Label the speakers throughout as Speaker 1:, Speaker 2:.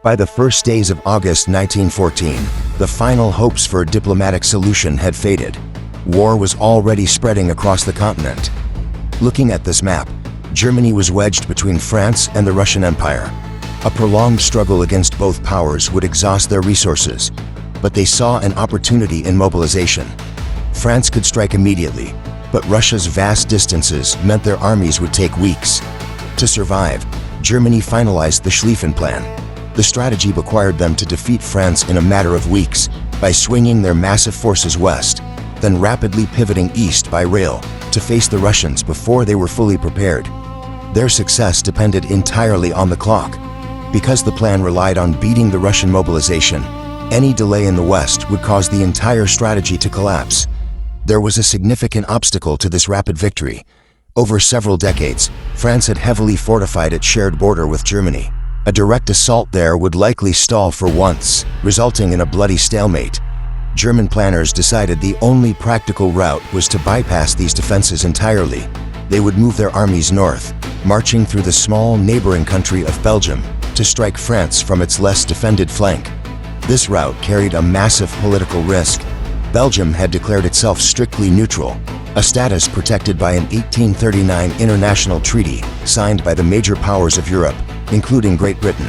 Speaker 1: By the first days of August 1914, the final hopes for a diplomatic solution had faded. War was already spreading across the continent. Looking at this map, Germany was wedged between France and the Russian Empire. A prolonged struggle against both powers would exhaust their resources, but they saw an opportunity in mobilization. France could strike immediately, but Russia's vast distances meant their armies would take weeks. To survive, Germany finalized the Schlieffen Plan. The strategy required them to defeat France in a matter of weeks by swinging their massive forces west, then rapidly pivoting east by rail to face the Russians before they were fully prepared. Their success depended entirely on the clock. Because the plan relied on beating the Russian mobilization, any delay in the west would cause the entire strategy to collapse. There was a significant obstacle to this rapid victory. Over several decades, France had heavily fortified its shared border with Germany. A direct assault there would likely stall for months, resulting in a bloody stalemate. German planners decided the only practical route was to bypass these defenses entirely. They would move their armies north, marching through the small neighboring country of Belgium to strike France from its less defended flank. This route carried a massive political risk. Belgium had declared itself strictly neutral, a status protected by an 1839 international treaty signed by the major powers of Europe, including Great Britain.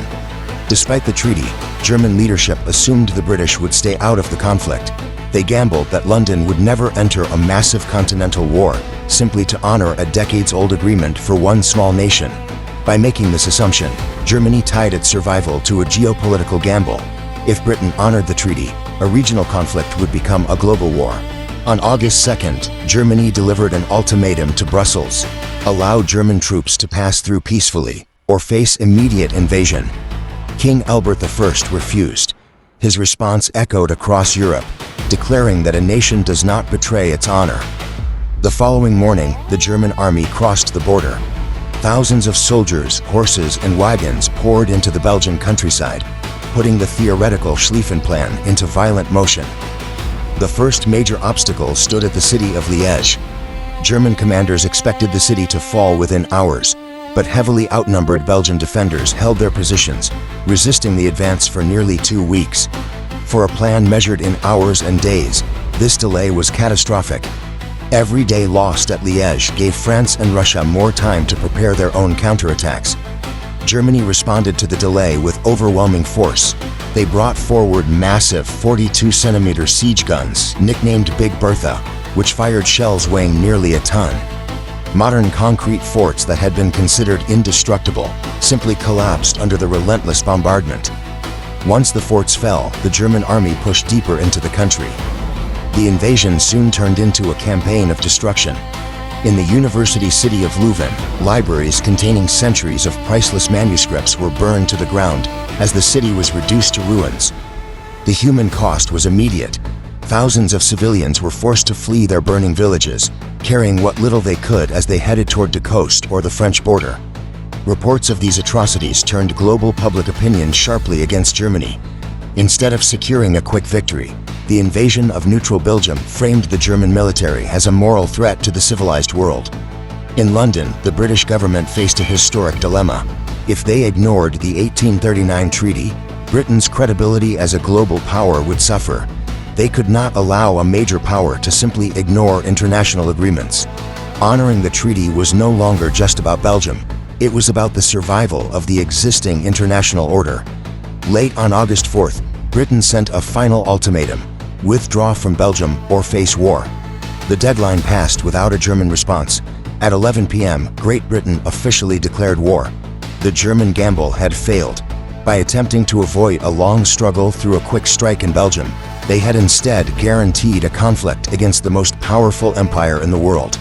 Speaker 1: Despite the treaty, German leadership assumed the British would stay out of the conflict. They gambled that London would never enter a massive continental war, simply to honor a decades-old agreement for one small nation. By making this assumption, Germany tied its survival to a geopolitical gamble. If Britain honored the treaty, a regional conflict would become a global war. On August 2nd, Germany delivered an ultimatum to Brussels: allow German troops to pass through peacefully or face immediate invasion. King Albert I refused. His response echoed across Europe, declaring that a nation does not betray its honor. The following morning, the German army crossed the border. Thousands of soldiers, horses, and wagons poured into the Belgian countryside, putting the theoretical Schlieffen Plan into violent motion. The first major obstacle stood at the city of Liège. German commanders expected the city to fall within hours, but heavily outnumbered Belgian defenders held their positions, resisting the advance for nearly 2 weeks. For a plan measured in hours and days, this delay was catastrophic. Every day lost at Liège gave France and Russia more time to prepare their own counterattacks. Germany responded to the delay with overwhelming force. They brought forward massive 42-centimeter siege guns, nicknamed Big Bertha, which fired shells weighing nearly a ton. Modern concrete forts that had been considered indestructible simply collapsed under the relentless bombardment. Once the forts fell, the German army pushed deeper into the country. The invasion soon turned into a campaign of destruction. In the university city of Leuven, libraries containing centuries of priceless manuscripts were burned to the ground as the city was reduced to ruins. The human cost was immediate. Thousands of civilians were forced to flee their burning villages, carrying what little they could as they headed toward the coast or the French border. Reports of these atrocities turned global public opinion sharply against Germany. Instead of securing a quick victory, the invasion of neutral Belgium framed the German military as a moral threat to the civilized world. In London, the British government faced a historic dilemma. If they ignored the 1839 treaty, Britain's credibility as a global power would suffer. They could not allow a major power to simply ignore international agreements. Honoring the treaty was no longer just about Belgium. It was about the survival of the existing international order. Late on August 4th, Britain sent a final ultimatum: withdraw from Belgium or face war. The deadline passed without a German response. At 11 p.m., Great Britain officially declared war. The German gamble had failed. By attempting to avoid a long struggle through a quick strike in Belgium, they had instead guaranteed a conflict against the most powerful empire in the world.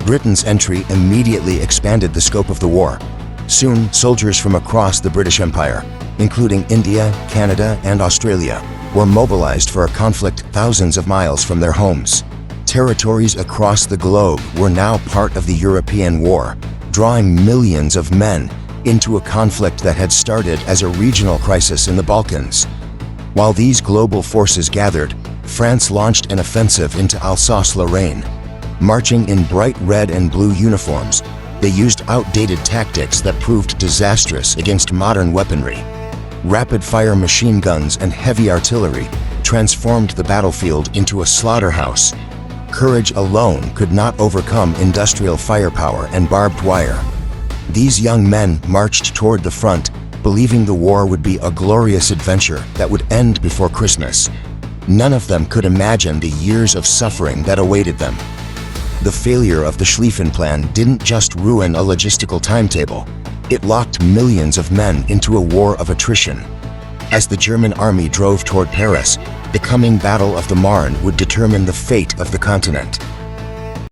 Speaker 1: Britain's entry immediately expanded the scope of the war. Soon, soldiers from across the British Empire, including India, Canada, and Australia, were mobilized for a conflict thousands of miles from their homes. Territories across the globe were now part of the European war, drawing millions of men into a conflict that had started as a regional crisis in the Balkans. While these global forces gathered, France launched an offensive into Alsace-Lorraine. Marching in bright red and blue uniforms, they used outdated tactics that proved disastrous against modern weaponry. rapid-fire machine guns and heavy artillery transformed the battlefield into a slaughterhouse. Courage alone could not overcome industrial firepower and barbed wire. These young men marched toward the front, believing the war would be a glorious adventure that would end before Christmas. None of them could imagine the years of suffering that awaited them. The failure of the Schlieffen Plan didn't just ruin a logistical timetable, it locked millions of men into a war of attrition. As the German army drove toward Paris, the coming Battle of the Marne would determine the fate of the continent.